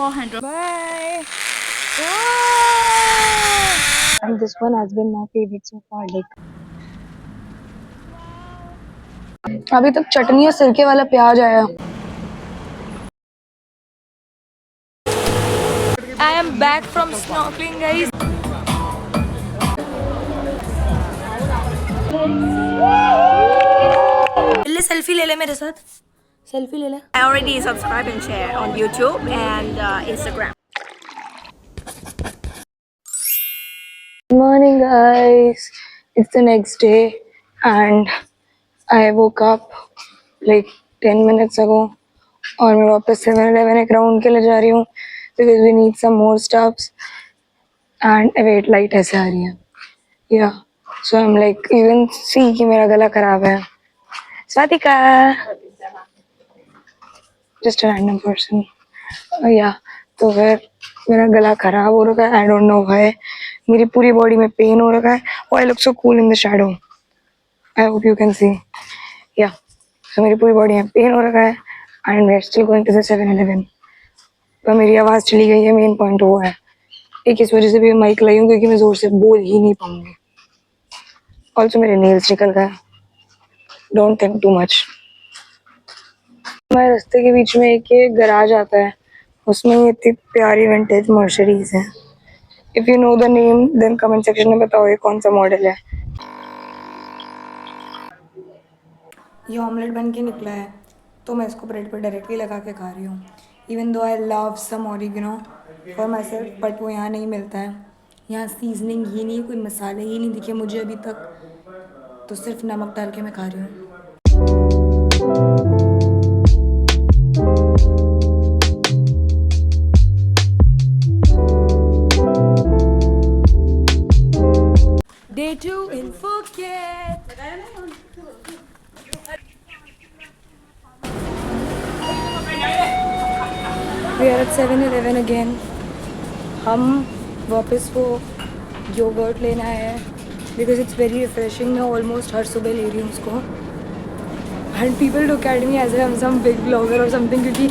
400. Bye. And this one has been my favorite so far. Like अभी तक चटनी और सिरके वाला प्याज आया. I am back from snorkeling, guys. ले सेल्फी ले ले मेरे साथ. सेल्फी ले ले. I already subscribe and share on YouTube and Instagram. Good morning, guys. It's the next day, and I woke up like 10 minutes ago. और मैं वापस 7-Eleven एक राउंड के लिए जा रही हूँ because we need some more stuffs. And wait, light ऐसे आ रही है. Yeah. So I'm like, even see कि मेरा गला खराब है. Swatika. Just a random person. Yeah. तो फिर मेरा गला खराब हो रखा है. I don't know why. मेरी पूरी बॉडी में पेन हो रखा है. Oh, I look so cool in the shadow. I hope you can see. Yeah. So मेरी पूरी बॉडी में पेन हो रखा है. And we're still going to the 7-Eleven. तो मेरी आवाज़ चली गई है. मेन पॉइंट वो है. एक इस वजह से भी माइक लाई हूँ क्योंकि मैं जोर से बोल ही नहीं पाऊंगी. ऑल्सो मेरे नेल्स निकल गए. Don't think too much. हमारे रास्ते के बीच में एक ये गराज आता है. उसमें ये इतनी प्यारी विंटेज मर्सरीज है. If you know the name then comment section में बताओ ये कौन सा मॉडल है. ये ऑमलेट बन के निकला है तो मैं इसको ब्रेड पर डायरेक्टली लगा के खा रही हूँ. Even though I love some oregano for myself but वो यहाँ नहीं मिलता है. यहाँ सीजनिंग ही नहीं, कोई मसाले ही नहीं दिखे मुझे अभी तक. तो सिर्फ नमक डाल के मैं खा रही हूँ. Day 2 in Phuket. We are at 7-Eleven again. हम वापस वो योगर्ट लेना है because it's very refreshing. मैं ऑलमोस्ट हर सुबह ले रही हूँ उसको. And people look at me as if I'm some big blogger or something क्योंकि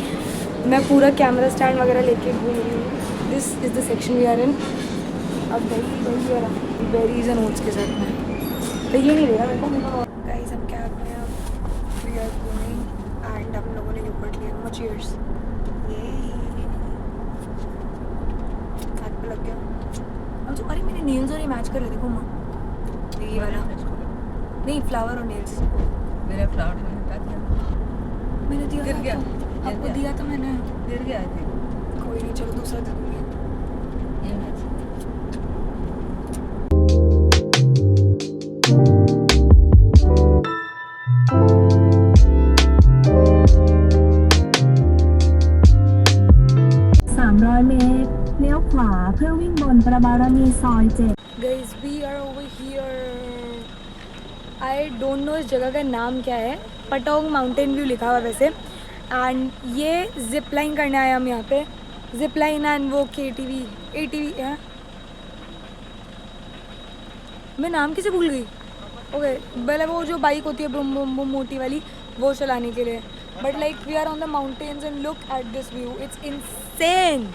मैं पूरा कैमरा स्टैंड वगैरह लेके घूम रही हूँ. This is the section we are in. अब बेरीज एंड ओट्स के साथ में तो ये नहीं रहेगा मेरे को. गाइस हम कैब में अब वी आर गोइंग एंड हम लोगों ने योगर्ट लिया. चीयर्स. ये हाथ पे लग गया. अब जो अरे मेरे नेल्स और ये मैच कर रहे. देखो माँ ये वाला नहीं फ्लावर और नेल्स. मेरा फ्लावर मैंने दिया गिर गया. आपको दिया था मैंने. गिर गया थे. कोई नहीं चलो दूसरा दे दूँगी. Guys, we are over here. I don't know इस जगह का नाम क्या है. पटोंग माउंटेन व्यू लिखा हुआ वैसे. एंड ये जिप लाइन करने आए हम यहाँ पे. जिप लाइन एंड वो ATV है. मैं नाम कैसे भूल गई. ओके पहले वो जो बाइक होती है बुम बुम बुम मोटी वाली वो चलाने के लिए. But like we are on the mountains and look at this view. It's insane.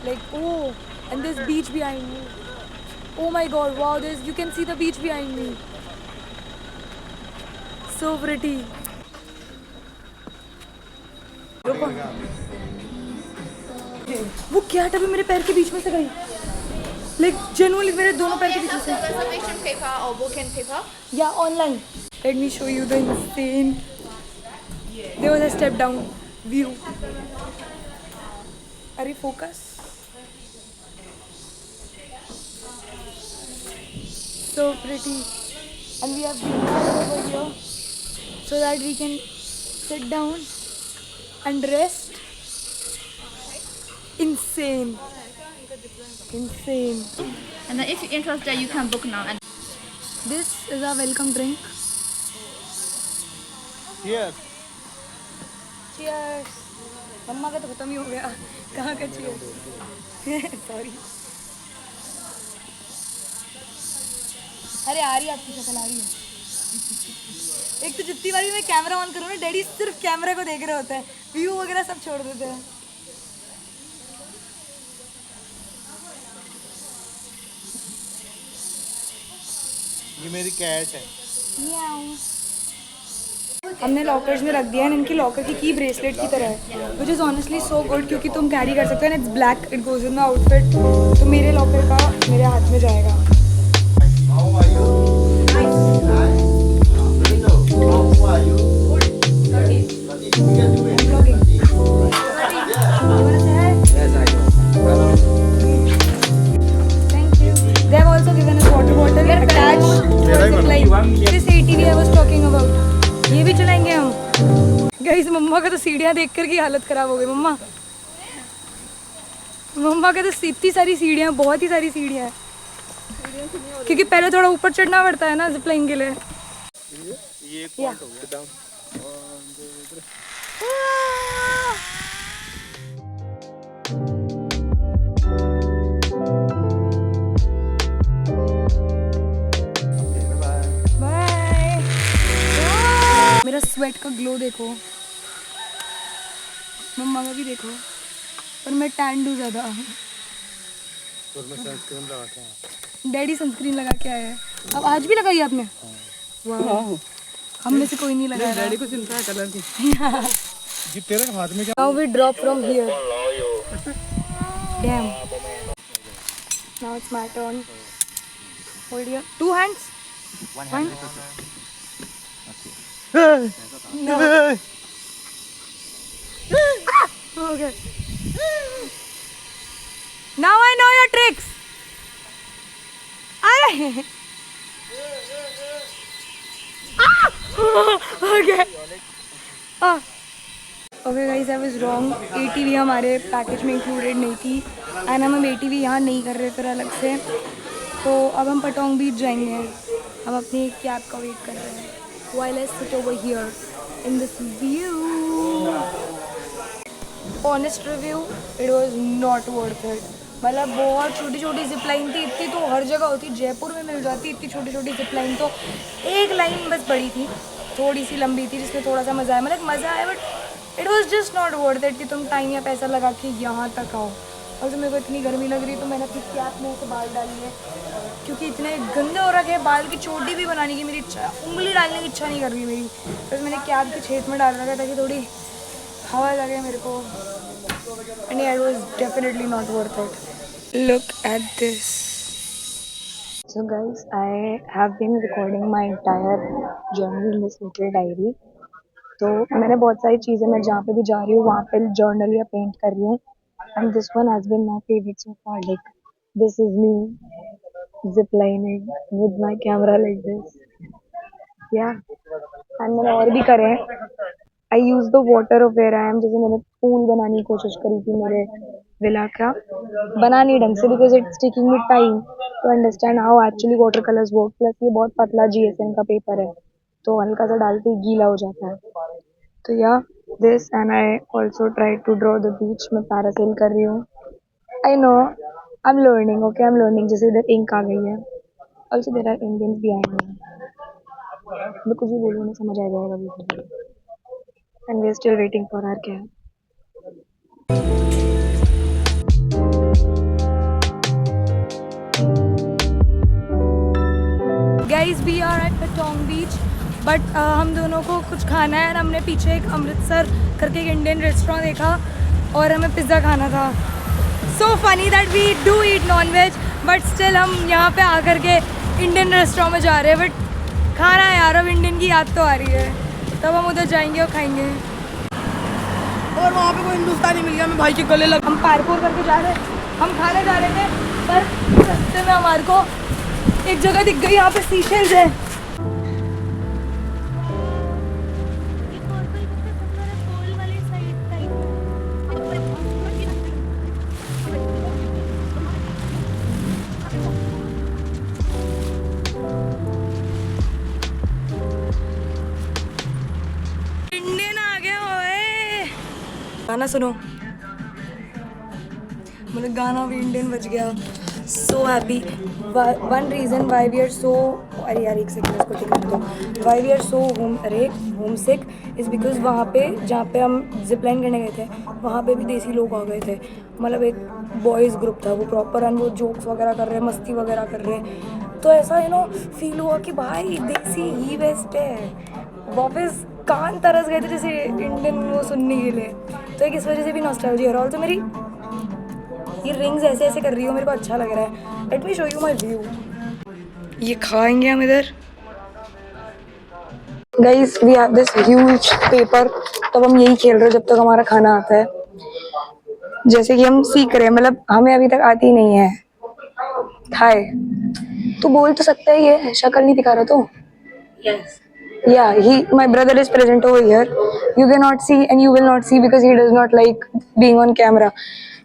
Like oh, and this beach behind me. Oh my god, wow, you can see the beach behind me. So pretty. वो cat अभी मेरे पैर के बीच में से गई. Like genuinely मेरे दोनों पैर के बीच में से. Reservation paper or booking paper? Yeah, online. Let me show you the insane. There was a step down view. Are you focus? So pretty. And we have been over here so that we can sit down and rest. Insane. Insane. And then if you're interested, you can book now. And This is our welcome drink. Cheers. Cheers. मम्मा का तो खत्म ही हो गया. कहाँ का cheers? Sorry. अरे आ रही है आपकी शक्ल आ रही है. एक तो जितनी बार भी मैं कैमरा ऑन करूँ ना डैडी सिर्फ कैमरे को देख रहे होते हैं, व्यू वगैरह सब छोड़ देते हैं। ये मेरी कैट है। हमने लॉकर्स में रख दिया है, इनकी लॉकर की ब्रेसलेट की तरह है, which is honestly so good क्योंकि तुम कैरी कर सकते हो and it's black, it goes in the outfit. तो मेरे लॉकर का मेरे हाथ में जाएगा। Thank you. They have also given us water bottle attached to our zipline. This ATV I was talking about. ये भी चलाएंगे हम। गाइस मम्मा का तो सीढ़ियाँ देखकर की हालत खराब हो गई। मम्मा का तो इतनी सारी सीढ़ियाँ, बहुत ही सारी सीढ़ियाँ हैं, क्योंकि पहले थोड़ा ऊपर चढ़ना पड़ता है ना जिपलाइन के लिए। ये एक पॉइंट हो गया। बाय। मेरा स्वेट का ग्लो देखो, मम्मा का भी देखो, पर मैं टैंड हूँ ज़्यादा। और मैं सनस्क्रीन लगा के आया। डैडी सनस्क्रीन लगा के आया है। अब आज भी लगाई आपने? वाह, हम में से कोई नहीं लगा रहा। डैडी को चिंता है कलर की। ये तेरे हाथ में क्या? Now we drop from here. Damn. Now it's my turn. Hold your 2 hands. One. No. Okay. Now I know your tricks. Arey. Okay. Okay guys, I was wrong. ATV हमारे पैकेज में included नहीं थी and हम ATV यहाँ नहीं कर रहे फिर अलग से। तो अब हम पटोंग बीच जाएंगे। हम अपनी कैब का वेट कर रहे हैं while I sit over here in this view. Honest review, it was not worth it. मतलब बहुत छोटी छोटी जिपलाइन थी, इतनी तो हर जगह होती, जयपुर में मिल जाती इतनी छोटी छोटी जिपलाइन। तो एक लाइन बस बड़ी थी, थोड़ी सी लंबी थी, जिसमें थोड़ा सा मज़ा आया, मतलब मज़ा आया, but it was just not worth it कि तुम टाइम या पैसा लगा के यहाँ तक आओ। और तो मेरे को इतनी गर्मी लग रही है तो मैंने अपनी कैप में से बाल डाली है, क्योंकि इतने गंदे हो रखे हैं। बाल की चोटी भी बनाने की मेरी इच्छा, उंगली डालने की इच्छा नहीं कर रही मेरी, तो मैंने कैप के छेद में डाल रखा ताकि थोड़ी हवा लगे मेरे को। And it was definitely not worth it. Look at this. So guys, I have been recording my entire journey in this little diary. तो मैंने बहुत सारी चीज़ें, मैं जहाँ पे भी जा रही हूँ वहाँ पे जर्नल या पेंट कर रही हूँ। And this one has been my favourite so far. Like this is me ziplining with my camera like this, yeah. And मैंने और भी करे हैं। I use the water of where I am. जैसे मैंने पूल बनाने की कोशिश करी थी मेरे विला का, बना नहीं ढंग से because it's taking me time to understand how actually water colours work. Plus ये बहुत पतला GSM का पेपर है, तो हल्का सा डालते ही गीला हो जाता है। तो या this, and I also try to draw the beach. मैं पैरासेल कर रही हूँ। I know, I am learning, okay, I am learning. जैसे इधर इंक आ गई है। Also there are Indians behind me. मैं कुछ भी बोलूँ, समझ आ जाएगा अभी। And we are still waiting for our cab. Guys, we are at Patong beach, but हम दोनों को कुछ खाना है। हमने पीछे एक अमृतसर करके एक इंडियन रेस्टोरेंट देखा और हमें पिज़्ज़ा खाना था। So funny that we do eat non veg, but still हम यहाँ पे आकर के इंडियन रेस्टोरेंट में जा रहे हैं। बट खाना है यार, अब इंडियन की याद तो आ रही है, तब हम उधर जाएंगे और खाएंगे। और वहाँ पे कोई हिंदुस्तानी मिल गया, मैं भाई के गले लग। हम पार्कोर करके जा रहे हैं, हम खाने जा रहे थे, पर रास्ते में हमारे को एक जगह दिख गई, यहाँ पे सीशेल्स है। इंडियन आ गया ओए। गाना सुनो, मतलब गाना भी इंडियन बज गया। so happy. One reason why we are so, अरे यार एक सेकंड इसको ठीक कर दो. Why we are so homesick is because वहाँ पे जहाँ पे हम जिप लाइन करने गए थे वहाँ पे भी देसी लोग आ गए थे. मतलब एक बॉयज़ ग्रुप था, वो प्रॉपर एंड वो जोक्स वगैरह कर रहे हैं, मस्ती वगैरह कर रहे हैं. तो ऐसा फील हुआ कि भाई देसी ही बेस्ट है. वापस कान तरस गए थे जैसे इंडियन वो सुनने के लिए. तो एक इस वजह से भी नॉस्टैल्जिया. और ऑल्सो मेरी ये रिंग्स ऐसे ऐसे कर रही हो, मेरे को अच्छा लग रहा है. Let me show you my view. ये खाएंगे हम इधर. Guys we have this huge paper. तब हम यही खेल रहे हैं जब तक हमारा खाना आता है. जैसे कि हम सीख रहे हैं, मतलब हमें अभी तक आती नहीं है. हाय, तू बोल तो सकता है. ये शक्ल नहीं दिखा रहा तो. Yes. Yeah, my brother is present over here. You cannot see and you will not see because he does not like being on camera.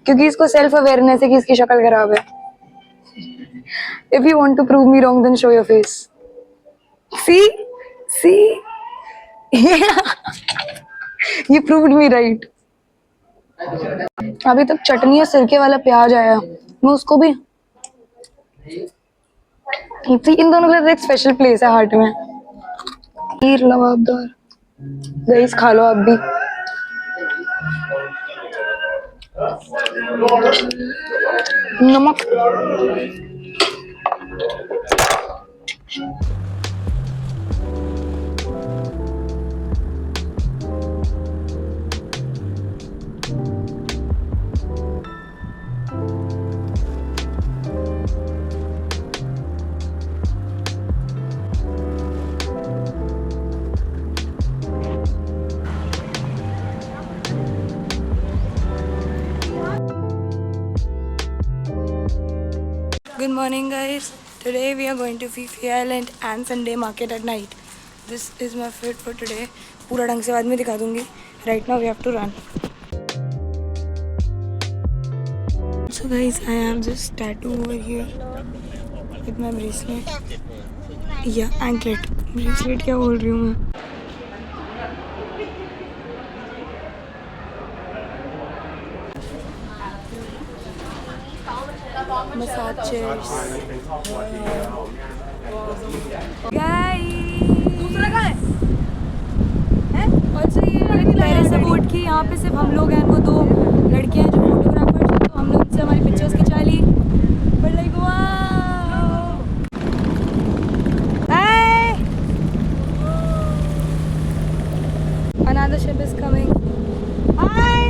क्योंकि इसको self awareness है कि इसकी शक्ल खराब है. If you want to prove me wrong, then show your face. See, yeah, you proved me right. अभी तक चटनी और सिरके वाला प्याज आया, मैं उसको भी. इन दोनों के लिए एक स्पेशल प्लेस है हार्ट में. खीर लवाबदार. गाइस खा लो आप भी. नमक. Good morning guys. Today we are going to Fifi Island and Sunday market at night. This is my fit for today. पूरा ढंग से बाद में दिखा दूंगी. Right now we have to run. So guys, I have this tattoo over here with my bracelet. Yeah, anklet. Bracelet क्या बोल रही हूँ मैं? Massages. Guys. दूसरा कहाँ है? और ये टेरेस बोर्ड की यहाँ पे सिर्फ हम लोग हैं. वो दो लड़कियाँ हैं जो फोटोग्राफर्स हैं, तो हमने उनसे हमारी पिक्चर्स खिंचा ली. But like wow. Hi. Another ship is coming. Hi.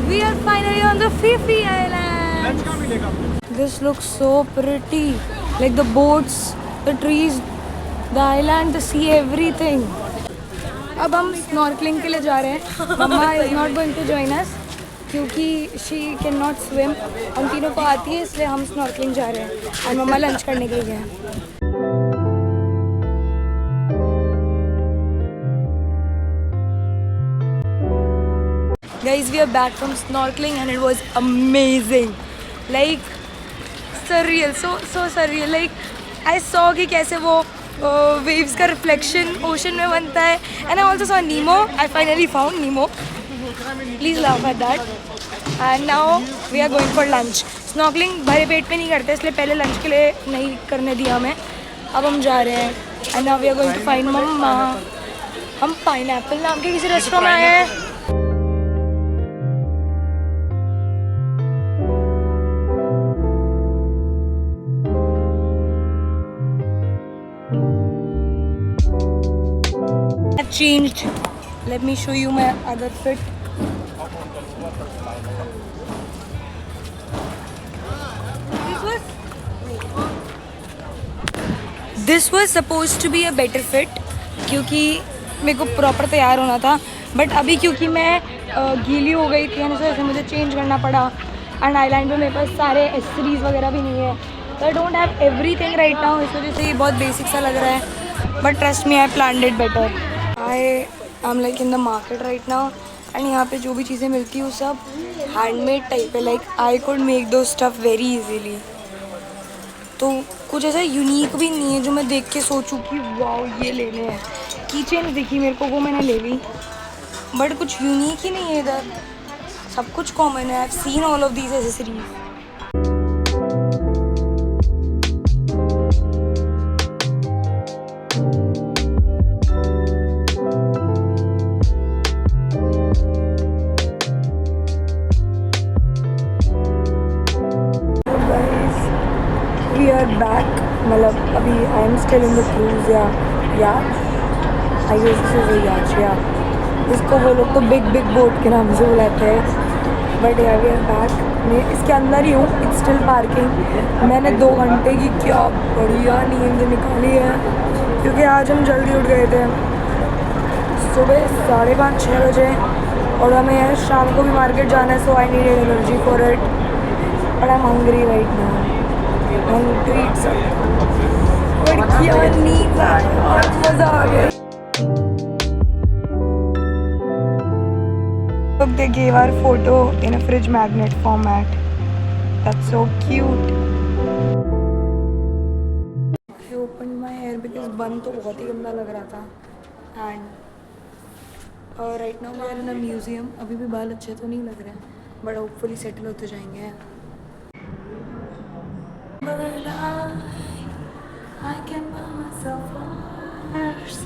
We are finally on the Fifi Island. This looks so pretty. Like the boats, the trees, the island, the sea, everything. अब हम snorkeling के लिए जा रहे हैं. Mama is not going to join us क्योंकि she cannot swim. हम तीनों को आती है इसलिए हम snorkeling जा रहे हैं. और मम्मा लंच करने गई है. Guys, we are back from snorkeling and it was amazing. Like surreal, so surreal. Like I saw कि कैसे वो waves का reflection ocean में बनता है. And I also saw Nemo. I finally found Nemo. Please laugh at that. And now we are going for lunch. Snorkeling भरे पेट पे नहीं करते इसलिए पहले lunch के लिए नहीं करने दिया हमें. अब हम जा रहे हैं. And now we are going to find Mama. हम Pineapple नाम के किसी रेस्टोरेंट में आए हैं. Changed. Let me show you my other fit. This was supposed to be a better fit क्योंकि मेरे को प्रॉपर तैयार होना था. बट अभी क्योंकि मैं गीली हो गई थी ना, तो मुझे चेंज करना पड़ा। एंड आईलाइन पे मेरे पास सारे एसेसरीज वगैरह भी नहीं है, तो I don't have everything right now. इस वजह से ये बहुत बेसिक सा लग रहा है, but trust me I planned it better. I am like in the market right now, and यहाँ पे जो भी चीज़ें मिलती हैं वो सब हैंडमेड टाइप है। लाइक आई कुड मेक दो स्टफ़ वेरी इजीली। तो कुछ ऐसा यूनिक भी नहीं है जो मैं देख के सोचूं कि वाओ ये लेने हैं। की चेन दिखी मेरे को, वो मैंने ले ली, बट कुछ यूनिक ही नहीं है इधर, सब कुछ कॉमन है। I have seen all of these accessories. We are back. मतलब अभी I am still in the cruise या आई गेस दिस इज याच या इसको वो लोग तो बिग बोट के नाम से बुलाते हैं। बट या वी आर बैक। मैं इसके अंदर ही हूँ, इट्स स्टिल पार्किंग। मैंने 2 घंटे की क्या बढ़िया नींद निकाली है, क्योंकि आज हम जल्दी उठ गए थे सुबह 5:30-6 बजे, और हमें शाम को भी मार्केट जाना है। So I need energy for it, but I am hungry right now. क्या नींद आ रही है और मजा आ गया। Look, they gave our photo in a fridge magnet format. That's so cute. I opened my hair because bun तो बहुत ही गंदा लग रहा था। And right now we are in a museum. अभी भी बाल अच्छे तो नहीं लग रहे हैं, but hopefully settle होते जाएंगे। I can buy myself flowers.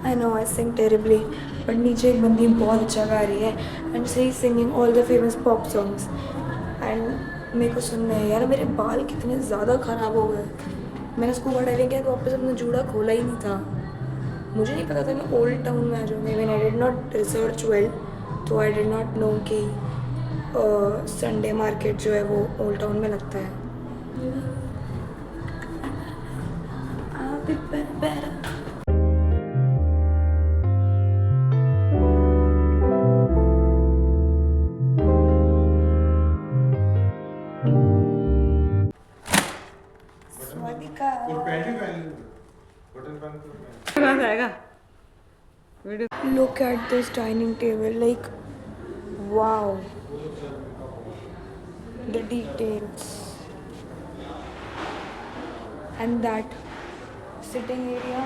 I know I sing terribly, but नीचे एक बंदी बहुत अच्छा गा रही है, and she is singing all the famous pop songs. And मेरे को सुनना है यार। मेरे बाल कितने ज़्यादा ख़राब हो गए। मैंने स्कूबा डाइविंग किया तो वापस अपना जूड़ा खोला ही नहीं था। मुझे नहीं पता था मैं ओल्ड टाउन में आ जाऊँगी। When I did not research well, तो आई डिड नॉट नो कि संडे मार्केट जो है वो ओल्ड टाउन में लगता है। better. Look at this dining table, like wow, the details, and that sitting area.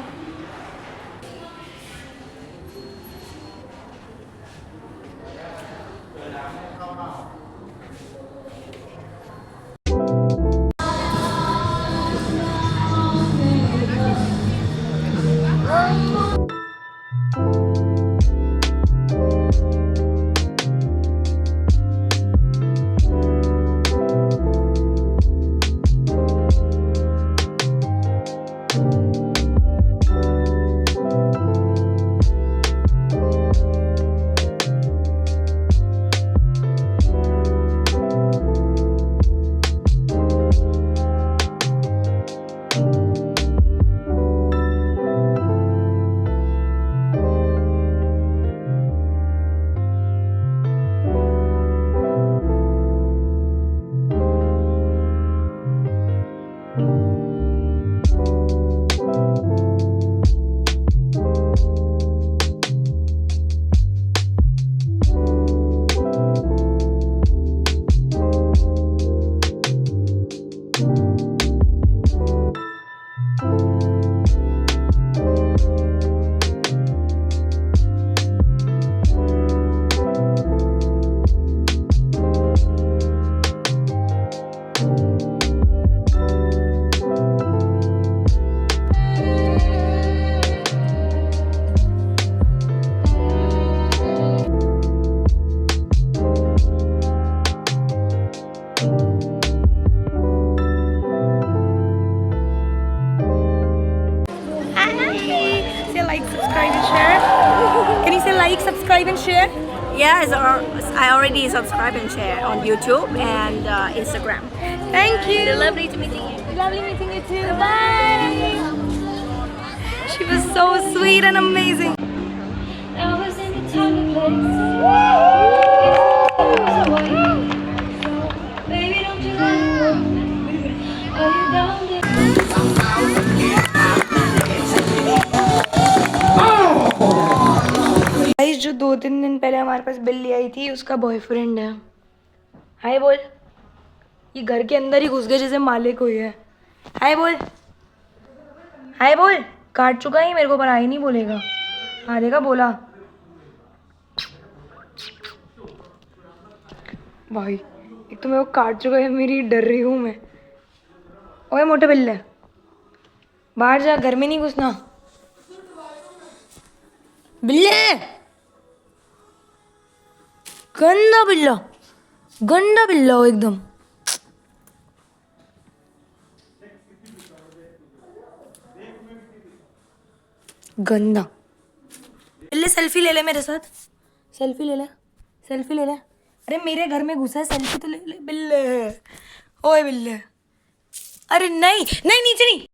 Like, subscribe and share. Yes, I already subscribe and share on YouTube and Instagram. Thank you. It's lovely to meeting you. Lovely meeting you too. Bye. She was so sweet and amazing. I was in the time to play. Guys जो 2-3 दिन पहले हमारे पास बिल्ली आई थी उसका boyfriend है। हाय बोल। ये घर के अंदर ही घुस गए जैसे मालिक हुई है। हाय बोल, हाय बोल। काट चुका है मेरे को पर आई नहीं बोलेगा। हाँ देखा बोला। भाई एक तो मेरे को काट चुका है, मेरी डर रही हूँ मैं। ओए मोटे बिल्ले बाहर जा, घर में नहीं घुसना। बिल्ले गंदा बिल्ला, गंदा बिल्ला हो एकदम। गंदा बिल्ले। सेल्फी ले ले मेरे साथ, सेल्फी ले ले, सेल्फी ले ले। अरे मेरे घर में घुसा है, सेल्फी तो ले ले बिल्ले। ओए बिल्ले, अरे नहीं नहीं नीचे नहीं।